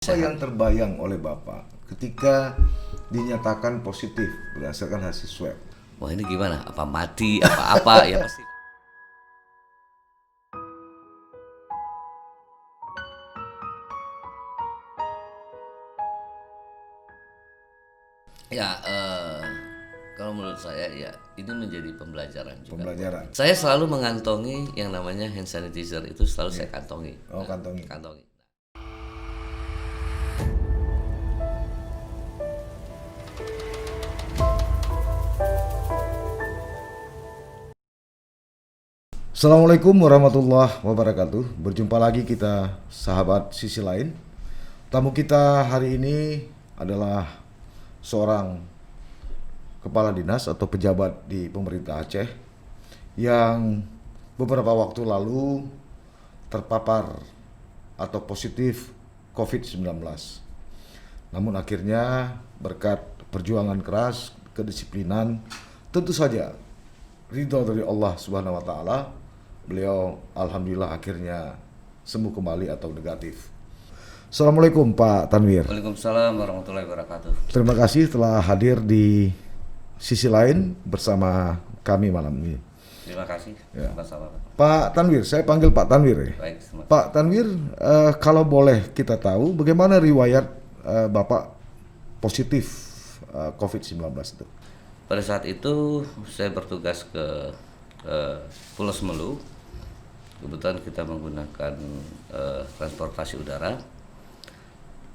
Apa yang terbayang oleh Bapak ketika dinyatakan positif berdasarkan hasil swab? Wah, ini gimana? Apa mati? Apa-apa? Ya pasti. Ya, kalau menurut saya ya ini menjadi pembelajaran juga. Pembelajaran. Saya selalu mengantongi yang namanya hand sanitizer, itu selalu saya kantongi. Oh, kantongi. Kantongi. Assalamualaikum warahmatullahi wabarakatuh. Berjumpa lagi kita sahabat sisi lain. Tamu kita hari ini adalah seorang kepala dinas atau pejabat di pemerintah Aceh yang beberapa waktu lalu terpapar atau positif COVID-19. Namun akhirnya berkat perjuangan keras, kedisiplinan, tentu saja ridho dari Allah Subhanahu wa taala, beliau alhamdulillah akhirnya sembuh kembali atau negatif. Assalamualaikum Pak Tanwir. Waalaikumsalam warahmatullahi wabarakatuh. Terima kasih telah hadir di sisi lain bersama kami malam ini. Terima kasih. Ya. Sama-sama. Pak Tanwir, saya panggil Pak Tanwir ya. Baik, semua. Pak Tanwir, kalau boleh kita tahu bagaimana riwayat Bapak positif COVID-19 itu? Pada saat itu saya bertugas ke Pulau Semelu. Kebetulan kita menggunakan transportasi udara.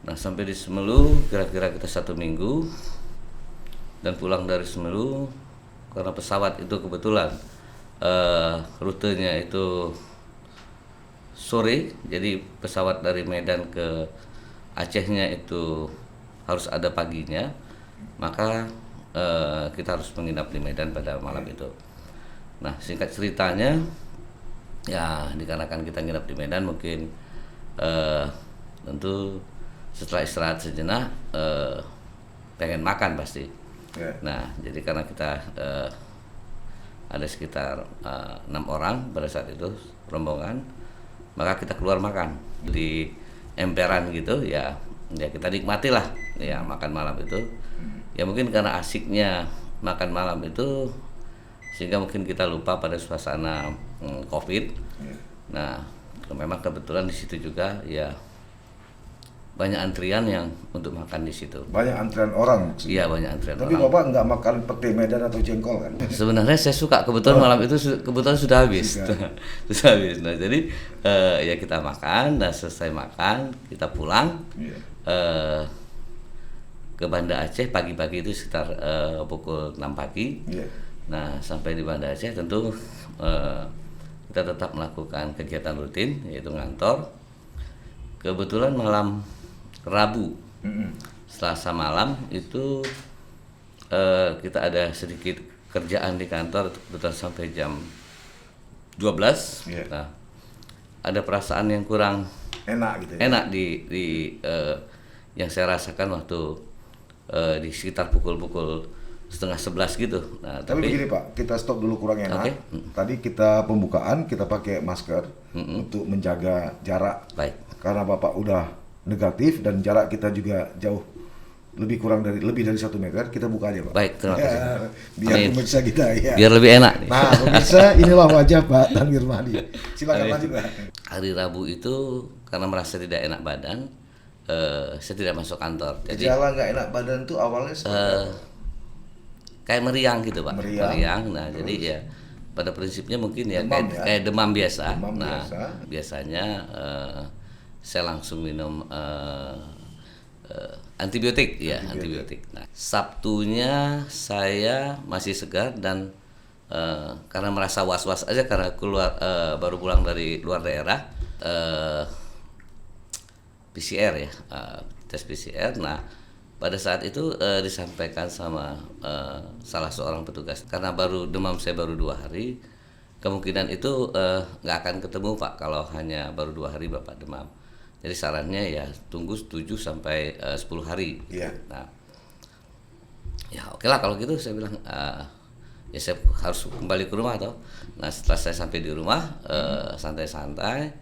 Nah, sampai di Semelu kira-kira kita 1 minggu dan pulang dari Semelu karena pesawat itu kebetulan rutenya itu sore, jadi pesawat dari Medan ke Acehnya itu harus ada paginya, maka kita harus menginap di Medan pada malam itu. Nah, singkat ceritanya, ya dikarenakan kita nginap di Medan, mungkin tentu setelah istirahat sejenak pengen makan pasti. Nah, jadi karena kita ada sekitar 6 orang pada saat itu rombongan, maka kita keluar makan di emperan gitu ya. Ya kita nikmati lah ya makan malam itu. Ya mungkin karena asiknya makan malam itu sehingga mungkin kita lupa pada suasana COVID. Nah, memang kebetulan di situ juga ya banyak antrian yang untuk makan di situ. Banyak antrian orang. Iya, banyak antrian Tapi orang. Bapak nggak makan pete Medan atau jengkol kan? Sebenarnya saya suka, kebetulan malam itu kebetulan sudah habis. Sudah habis. Nah, jadi ya kita makan, dan selesai makan kita pulang ke Banda Aceh pagi-pagi itu sekitar pukul 6 pagi. Nah, sampai di Banda Aceh tentu kita tetap melakukan kegiatan rutin, yaitu ngantor. Kebetulan malam Rabu, Selasa malam itu kita ada sedikit kerjaan di kantor, kebetulan sampai jam 12. Nah, ada perasaan yang kurang Enak gitu ya? enak di yang saya rasakan waktu di sekitar pukul 10:30 gitu. Nah, Tapi begini Pak, kita stop dulu kurang enak. Oke. Tadi kita pembukaan kita pakai masker untuk menjaga jarak. Baik. Karena Bapak udah negatif dan jarak kita juga jauh lebih dari 1 meter, kita buka aja Pak. Baik, terima kasih. Biar Amin. pemirsa kita ya. Biar lebih enak nih. Nah, pemirsa, inilah wajah Pak Tanwir Mahdi. Silakan maju Pak. Hari Rabu itu karena merasa tidak enak badan, saya tidak masuk kantor. Jadi Gejala nggak enak badan tuh awalnya kayak meriang gitu Pak. Meriang. Nah, jadi ya pada prinsipnya mungkin ya Demam ya? kayak demam biasa. Demam Nah, biasa. biasanya saya langsung minum antibiotik ya, antibiotik. Nah, Sabtunya saya masih segar dan karena merasa was-was aja karena baru pulang dari luar daerah, PCR ya, tes PCR. Nah, pada saat itu disampaikan sama salah seorang petugas, karena demam saya baru 2 hari, kemungkinan itu nggak akan ketemu Pak kalau hanya baru 2 hari Bapak demam. Jadi sarannya ya tunggu 7 sampai 10 hari. Iya. Nah, ya oke lah kalau gitu, saya bilang ya saya harus kembali ke rumah toh. Nah, setelah saya sampai di rumah santai-santai,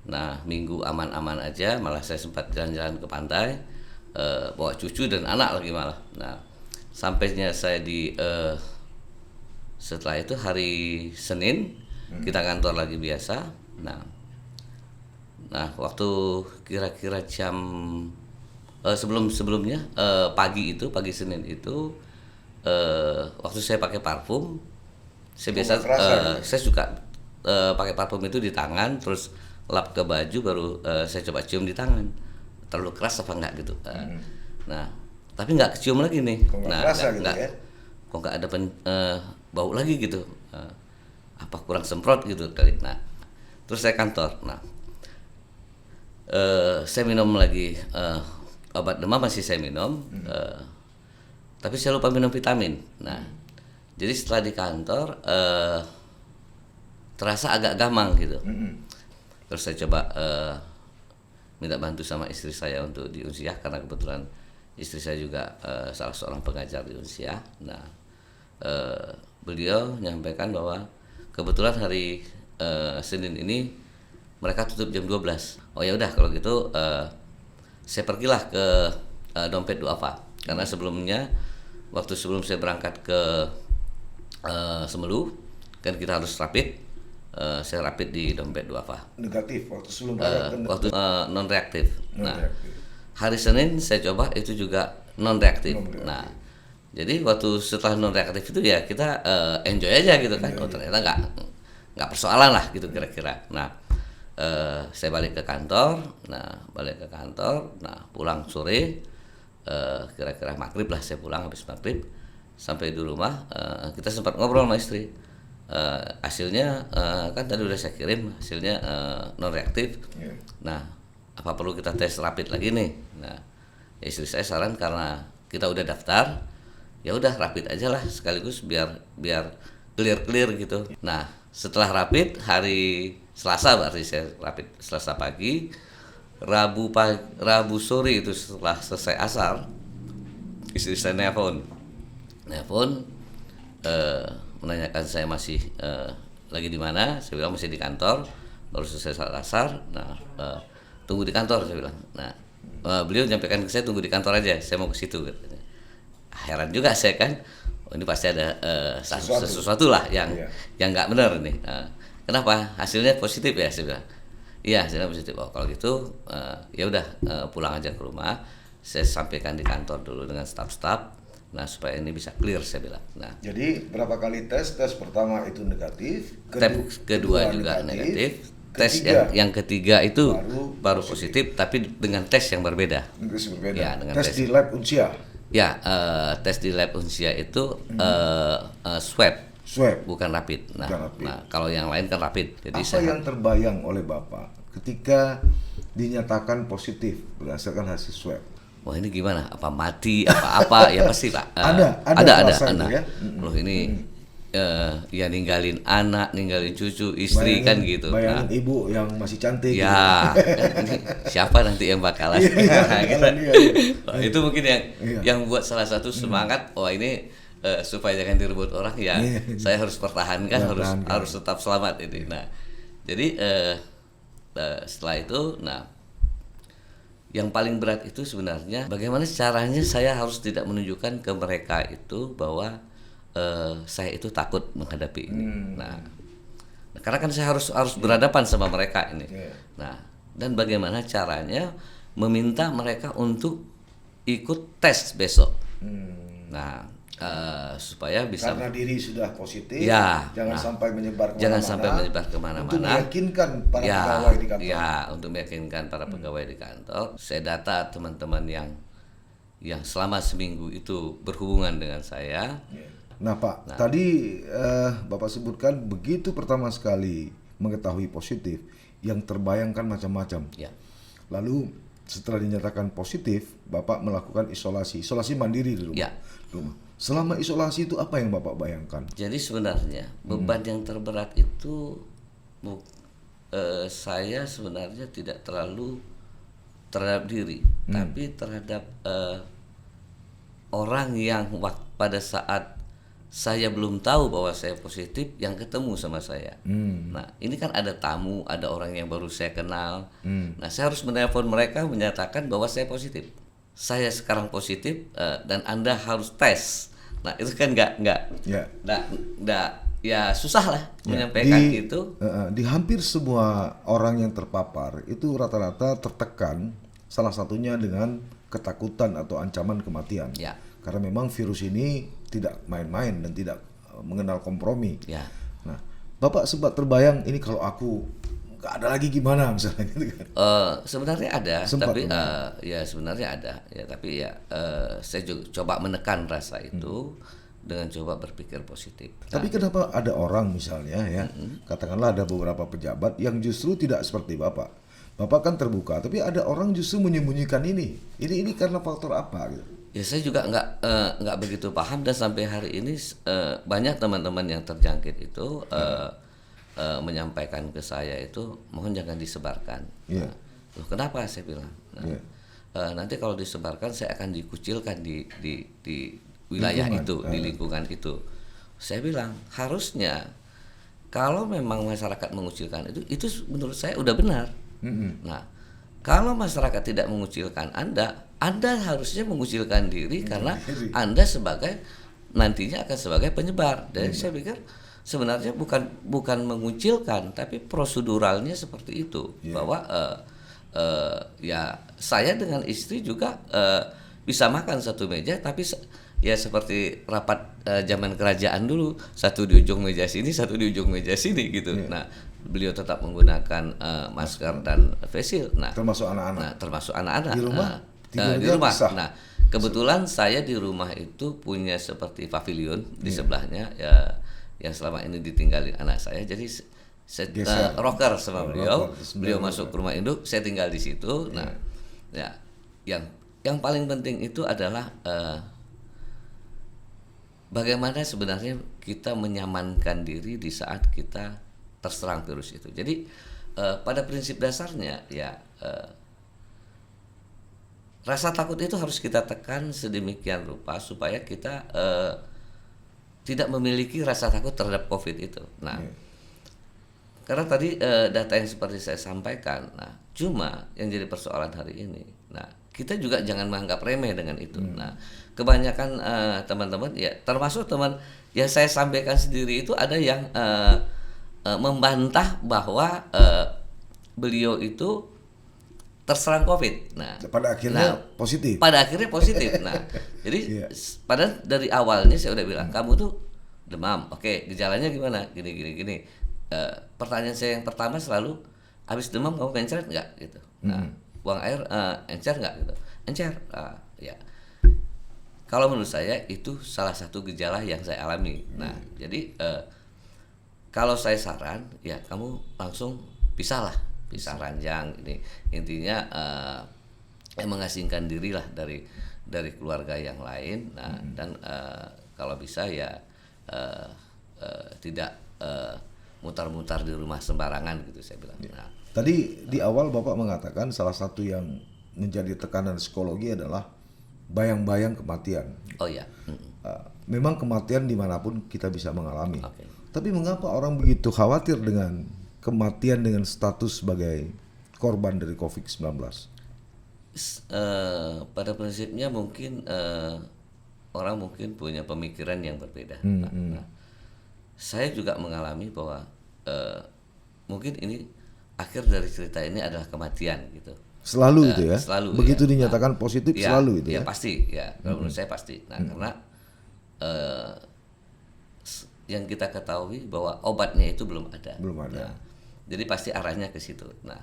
Nah, minggu aman-aman aja, malah saya sempat jalan-jalan ke pantai, bawa cucu dan anak lagi malah. Nah, sampainya saya setelah itu hari Senin kita kantor lagi biasa. Nah, waktu kira-kira jam sebelumnya pagi Senin itu, waktu saya pakai parfum, saya biasa saya suka pakai parfum itu di tangan, terus lap ke baju, baru saya coba cium di tangan, terlalu keras apa enggak gitu. Nah, tapi nggak kecium lagi nih. Kok nggak ada bau lagi gitu. Apa kurang semprot gitu kali. Nah, terus saya kantor. Nah, saya minum lagi obat demam, masih saya minum, tapi saya lupa minum vitamin. Nah, jadi setelah di kantor terasa agak gamang gitu. Terus saya coba minta bantu sama istri saya untuk di Unsiah, karena kebetulan istri saya juga salah seorang pengajar di Unsiah. Nah, beliau menyampaikan bahwa kebetulan hari Senin ini mereka tutup jam 12. Oh ya udah, kalau gitu saya pergilah ke Dompet Duafa, karena sebelumnya waktu sebelum saya berangkat ke Semelu kan kita harus rapid. Saya rapid di Dompet Duafa. Negatif waktu sebelum waktu non reaktif. Nah, hari Senin saya coba itu juga non reaktif. Nah, jadi waktu setelah non reaktif itu ya kita enjoy aja gitu kan. Oh, ternyata nggak persoalan lah gitu kira-kira. Nah, saya balik ke kantor. Nah, pulang sore, kira-kira maghrib lah saya pulang, habis maghrib. Sampai di rumah kita sempat ngobrol sama istri. Hasilnya kan tadi udah saya kirim, hasilnya non reaktif. Nah, apa perlu kita tes rapid lagi nih? Nah, istri saya saran, karena kita udah daftar, ya udah rapid aja lah sekaligus biar clear gitu. Nah, setelah rapid hari Selasa, berarti saya rapid Selasa pagi, Rabu sore itu setelah selesai asar, istri saya nelpon menanyakan saya masih lagi di mana. Saya bilang masih di kantor, baru selesai salat asar. Nah, tunggu di kantor, saya bilang. Nah, beliau menyampaikan ke saya tunggu di kantor aja, saya mau ke situ katanya. Heran juga saya kan, oh, ini pasti ada sesuatu lah yang nggak benar nih. Kenapa? Hasilnya positif ya, saya bilang. Iya, hasilnya positif. Oh, kalau gitu ya udah, pulang aja ke rumah. Saya sampaikan di kantor dulu dengan staf-staf. Nah, supaya ini bisa clear, saya bilang. Nah, jadi berapa kali tes pertama itu negatif, kedua juga negatif. Tes yang ketiga itu baru positif, tapi dengan tes yang berbeda. Ya, dengan tes di lab Unsiah. Ya, tes di lab Unsiah itu swab, bukan rapid. Nah, kalau yang lain kan rapid. Jadi apa yang terbayang oleh Bapak ketika dinyatakan positif berdasarkan hasil swab? Wah, ini gimana? Apa mati? Apa? Ya pasti Pak. Ada. Ya? Loh, ini ya ninggalin anak, ninggalin cucu, istri, kan gitu. Bayangin ibu yang masih cantik. Ya, gitu. Siapa nanti yang bakalan? Itu mungkin yang buat salah satu semangat. Wah, ini supaya jangan direbut orang ya. Saya harus pertahankan, harus tetap selamat ini. Nah, jadi setelah itu, yang paling berat itu sebenarnya bagaimana caranya saya harus tidak menunjukkan ke mereka itu bahwa saya itu takut menghadapi ini. Nah, karena kan saya harus berhadapan sama mereka ini. Nah, dan bagaimana caranya meminta mereka untuk ikut tes besok. Nah, supaya bisa, karena diri sudah positif, ya, jangan sampai menyebar kemana-mana. Untuk meyakinkan para pegawai di kantor. Ya, untuk meyakinkan para pegawai di kantor. Saya data teman-teman yang selama seminggu itu berhubungan dengan saya. Nah, Pak, tadi Bapak sebutkan begitu pertama sekali mengetahui positif, yang terbayangkan macam-macam. Ya. Lalu setelah dinyatakan positif, Bapak melakukan isolasi mandiri di rumah. Ya. Selama isolasi itu apa yang Bapak bayangkan? Jadi sebenarnya beban yang terberat itu saya sebenarnya tidak terlalu terhadap diri, tapi terhadap orang yang pada saat saya belum tahu bahwa saya positif yang ketemu sama saya. Nah, ini kan ada tamu, ada orang yang baru saya kenal. Nah, saya harus menelpon mereka menyatakan bahwa saya positif. Saya sekarang positif dan Anda harus tes. Nah, itu kan nggak ya susah lah menyampaikan itu. Di hampir semua orang yang terpapar itu rata-rata tertekan, salah satunya dengan ketakutan atau ancaman kematian. Ya. Karena memang virus ini tidak main-main dan tidak mengenal kompromi. Ya. Nah, Bapak sempat terbayang ini kalau aku nggak ada lagi gimana misalnya gitu kan? Sebenarnya ada, Sempat tapi ya sebenarnya ada, ya tapi ya saya juga coba menekan rasa itu dengan coba berpikir positif. Tapi kenapa ada orang misalnya ya, katakanlah ada beberapa pejabat yang justru tidak seperti Bapak. Bapak kan terbuka, tapi ada orang justru menyembunyikan ini. Ini karena faktor apa gitu? Ya saya juga nggak begitu paham, dan sampai hari ini banyak teman-teman yang terjangkit itu menyampaikan ke saya itu mohon jangan disebarkan. Yeah. Loh, kenapa saya bilang? Nah, nanti kalau disebarkan saya akan dikucilkan di wilayah lingkungan. itu, di lingkungan itu. Saya bilang harusnya kalau memang masyarakat mengucilkan itu menurut saya udah benar. Nah, kalau masyarakat tidak mengucilkan Anda harusnya mengucilkan diri karena Anda nantinya akan sebagai penyebar. Dan saya pikir sebenarnya bukan mengucilkan, tapi proseduralnya seperti itu. Bahwa ya saya dengan istri juga bisa makan satu meja, tapi ya seperti rapat zaman kerajaan dulu, satu di ujung meja sini, satu di ujung meja sini gitu. Nah, beliau tetap menggunakan masker dan face shield. Nah, termasuk anak-anak. Nah, termasuk anak-anak. Di rumah? Di rumah. Nah, kebetulan saya di rumah itu punya seperti pavilion di sebelahnya ya, yang selama ini ditinggalin anak saya. Jadi rocker sama beliau. Beliau masuk ke rumah induk, saya tinggal di situ. Nah, ya yang paling penting itu adalah bagaimana sebenarnya kita menyamankan diri di saat kita terserang virus itu. Jadi pada prinsip dasarnya ya rasa takut itu harus kita tekan sedemikian rupa supaya kita tidak memiliki rasa takut terhadap COVID itu. Nah, karena tadi data yang seperti saya sampaikan, nah cuma yang jadi persoalan hari ini, nah kita juga jangan menganggap remeh dengan itu. Nah, kebanyakan teman-teman ya, termasuk teman yang saya sampaikan sendiri itu ada yang membantah bahwa beliau itu terserang COVID. Nah, pada akhirnya positif. Pada akhirnya positif. Nah, jadi padahal dari awalnya saya udah bilang kamu tuh demam. Oke, gejalanya gimana? Gini. Pertanyaan saya yang pertama selalu, habis demam kamu mencret nggak? Gitu. Nah, buang air encer nggak? Gitu. Encer. Ya. Kalau menurut saya itu salah satu gejala yang saya alami. Nah, jadi kalau saya saran, ya kamu langsung pisah ranjang. Ini intinya mengasingkan diri lah dari keluarga yang lain. Nah, dan kalau bisa ya tidak mutar-mutar di rumah sembarangan gitu saya bilang. Nah, tadi di awal Bapak mengatakan salah satu yang menjadi tekanan psikologi adalah bayang-bayang kematian. Oh ya. Memang kematian dimanapun kita bisa mengalami. Okay. Tapi mengapa orang begitu khawatir dengan kematian dengan status sebagai korban dari COVID-19? Pada prinsipnya mungkin orang mungkin punya pemikiran yang berbeda. Nah, saya juga mengalami bahwa mungkin ini akhir dari cerita ini adalah kematian gitu. Selalu itu ya? Selalu. Begitu ya. dinyatakan positif selalu itu ya? Ya pasti ya. Kalau menurut saya pasti. Nah, karena yang kita ketahui bahwa obatnya itu belum ada. Belum ada. Nah, jadi pasti arahnya ke situ. Nah,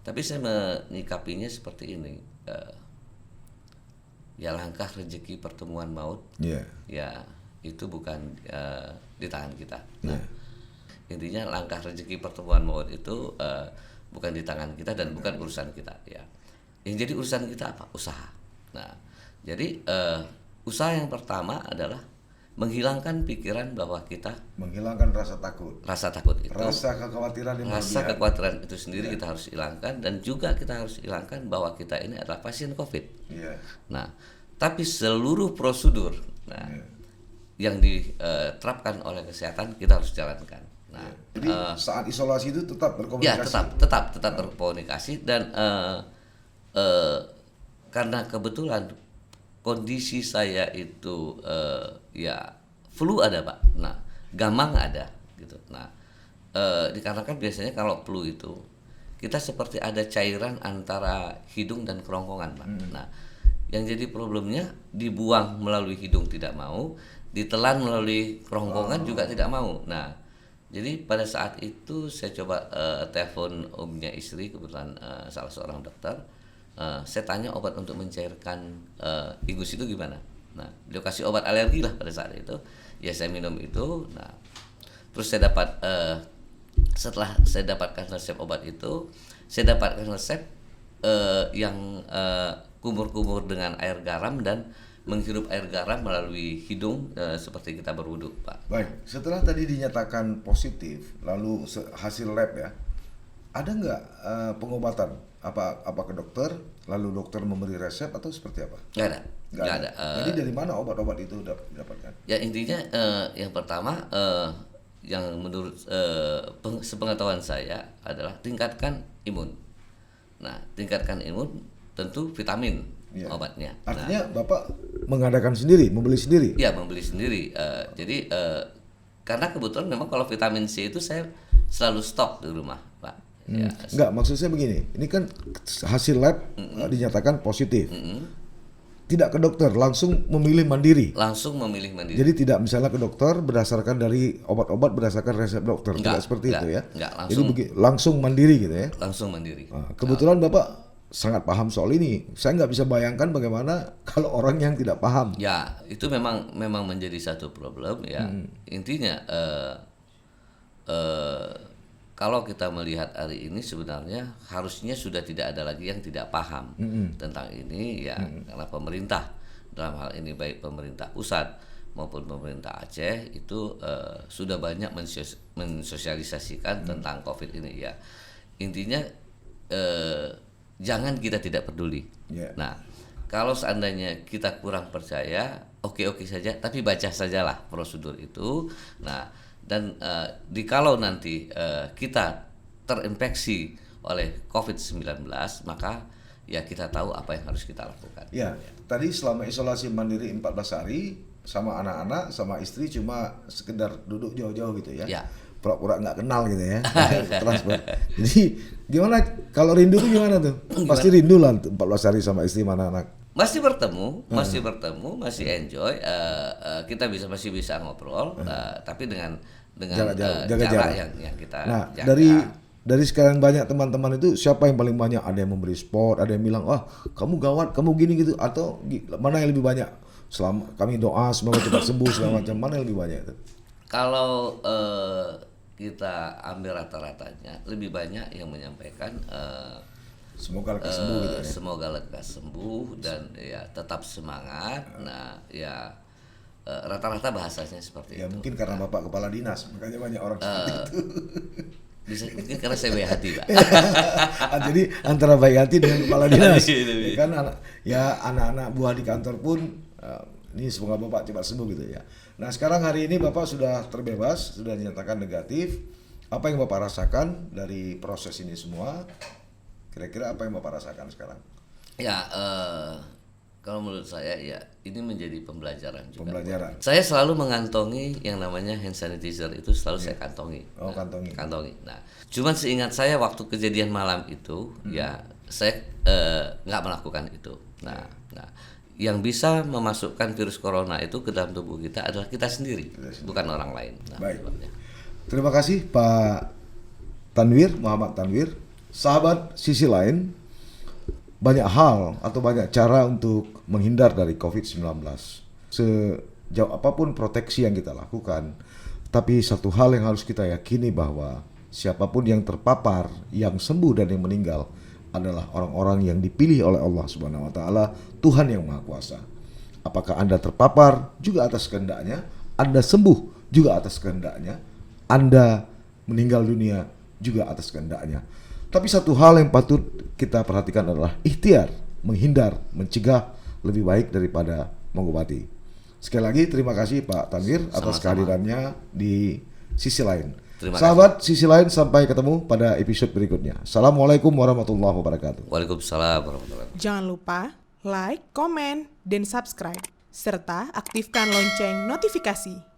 tapi saya menyikapinya seperti ini. Ya langkah rezeki pertemuan maut. Ya itu bukan di tangan kita. Nah, intinya langkah rezeki pertemuan maut itu bukan di tangan kita dan bukan urusan kita. Ya, yang jadi urusan kita apa? Usaha. Nah, jadi usaha yang pertama adalah menghilangkan pikiran bahwa kita menghilangkan rasa takut itu, rasa kekhawatiran itu sendiri kita harus hilangkan, dan juga kita harus hilangkan bahwa kita ini adalah pasien COVID. Nah, tapi seluruh prosedur, yang diterapkan oleh kesehatan kita harus jalankan. Nah, Jadi saat isolasi itu tetap ya berkomunikasi. tetap berkomunikasi dan karena kebetulan kondisi saya itu ya flu ada Pak, nah gamang ada gitu. Nah dikarenakan biasanya kalau flu itu kita seperti ada cairan antara hidung dan kerongkongan Pak. Nah yang jadi problemnya dibuang melalui hidung tidak mau, ditelan melalui kerongkongan juga tidak mau. Nah jadi pada saat itu saya coba telepon omnya istri, kebetulan salah seorang dokter. Saya tanya obat untuk mencairkan ingus itu gimana. Nah, beliau kasih obat alergi lah pada saat itu. Ya saya minum itu. Nah, terus saya dapat setelah saya dapatkan resep obat itu, saya dapatkan resep yang kumur-kumur dengan air garam dan menghirup air garam melalui hidung seperti kita berwudu, Pak. Baik, setelah tadi dinyatakan positif, lalu hasil lab ya, ada nggak pengobatan? Apa ke dokter, lalu dokter memberi resep atau seperti apa? Nggak ada. Jadi dari mana obat-obat itu didapatkan? Ya intinya yang pertama yang menurut sepengetahuan saya adalah tingkatkan imun. Nah, tingkatkan imun tentu vitamin Ya. obatnya. Artinya Bapak mengadakan sendiri, membeli sendiri? Ya membeli sendiri. Jadi karena kebetulan memang kalau vitamin C itu saya selalu stok di rumah, Pak. Ya, Enggak, maksud saya begini, ini kan hasil lab dinyatakan positif. Tidak ke dokter, langsung memilih mandiri. langsung memilih mandiri. Jadi tidak misalnya ke dokter berdasarkan dari obat-obat berdasarkan resep dokter, tidak seperti itu ya. Enggak, Jadi langsung mandiri gitu ya. langsung mandiri. Nah, kebetulan Bapak sangat paham soal ini. Saya nggak bisa bayangkan bagaimana kalau orang yang tidak paham. Ya, itu memang menjadi satu problem ya. Intinya kalau kita melihat hari ini sebenarnya harusnya sudah tidak ada lagi yang tidak paham tentang ini ya, karena pemerintah dalam hal ini baik pemerintah pusat maupun pemerintah Aceh itu sudah banyak mensosialisasikan tentang COVID ini ya. Intinya jangan kita tidak peduli. Yeah. Nah, kalau seandainya kita kurang percaya, oke saja, tapi baca sajalah prosedur itu. Nah, dan dikalau nanti kita terinfeksi oleh COVID-19, maka ya kita tahu apa yang harus kita lakukan. Ya, tadi selama isolasi mandiri 14 hari sama anak-anak sama istri cuma sekedar duduk jauh-jauh gitu ya. Ya. Pura-pura nggak kenal gitu ya. Transfer. Jadi gimana kalau rindu tuh gimana tuh? Pasti rindu lah 14 hari sama istri sama anak-anak. Masih bertemu, masih enjoy. Kita masih bisa ngobrol, tapi dengan Jaga jarak jarak. yang kita Nah, jaga. dari sekarang banyak teman-teman itu siapa yang paling banyak? Ada yang memberi sport, ada yang bilang, "Wah, kamu gawat, kamu gini gitu." Atau mana yang lebih banyak? Selama kami doa semoga cepat sembuh segala macam, mana yang lebih banyak itu? Kalau kita ambil rata-ratanya, lebih banyak yang menyampaikan Semoga lekas sembuh gitu ya. semoga lekas sembuh dan ya tetap semangat. Nah, ya rata-rata bahasanya seperti Ya itu. mungkin karena Bapak kepala dinas, makanya banyak orang seperti itu. Bisa mungkin karena saya baik hati, Pak. Jadi antara baik hati dengan kepala dinas. Iya. Ya kan anak-anak buah di kantor pun ini semoga Bapak cepat sembuh gitu ya. Nah, sekarang hari ini Bapak sudah terbebas, sudah dinyatakan negatif. Apa yang Bapak rasakan dari proses ini semua? Kira-kira apa yang Bapak rasakan sekarang? Ya, kalau menurut saya ya ini menjadi pembelajaran juga. Pembelajaran. Saya selalu mengantongi yang namanya hand sanitizer itu selalu saya kantongi. Oh, kantongi. Nah, cuman seingat saya waktu kejadian malam itu ya saya nggak melakukan itu. Nah, yang bisa memasukkan virus corona itu ke dalam tubuh kita adalah kita sendiri, bukan orang lain. Nah, Baik. sebabnya. Terima kasih Pak Tanwir, Muhammad Tanwir. Sahabat, sisi lain, banyak hal atau banyak cara untuk menghindar dari COVID-19. Sejauh apapun proteksi yang kita lakukan, tapi satu hal yang harus kita yakini bahwa siapapun yang terpapar, yang sembuh dan yang meninggal adalah orang-orang yang dipilih oleh Allah Subhanahu wa taala, Tuhan yang Maha Kuasa. Apakah Anda terpapar juga atas kehendaknya, Anda sembuh juga atas kehendaknya, Anda meninggal dunia juga atas kehendaknya. Tapi satu hal yang patut kita perhatikan adalah ikhtiar, menghindar, mencegah lebih baik daripada mengobati. Sekali lagi terima kasih Pak Tanwir atas Sama-sama. kehadirannya di Sisi Lain. Terima Sahabat Sisi Lain, sampai ketemu pada episode berikutnya. Assalamualaikum warahmatullahi wabarakatuh. Waalaikumsalam warahmatullahi wabarakatuh. Jangan lupa like, komen, dan subscribe, serta aktifkan lonceng notifikasi.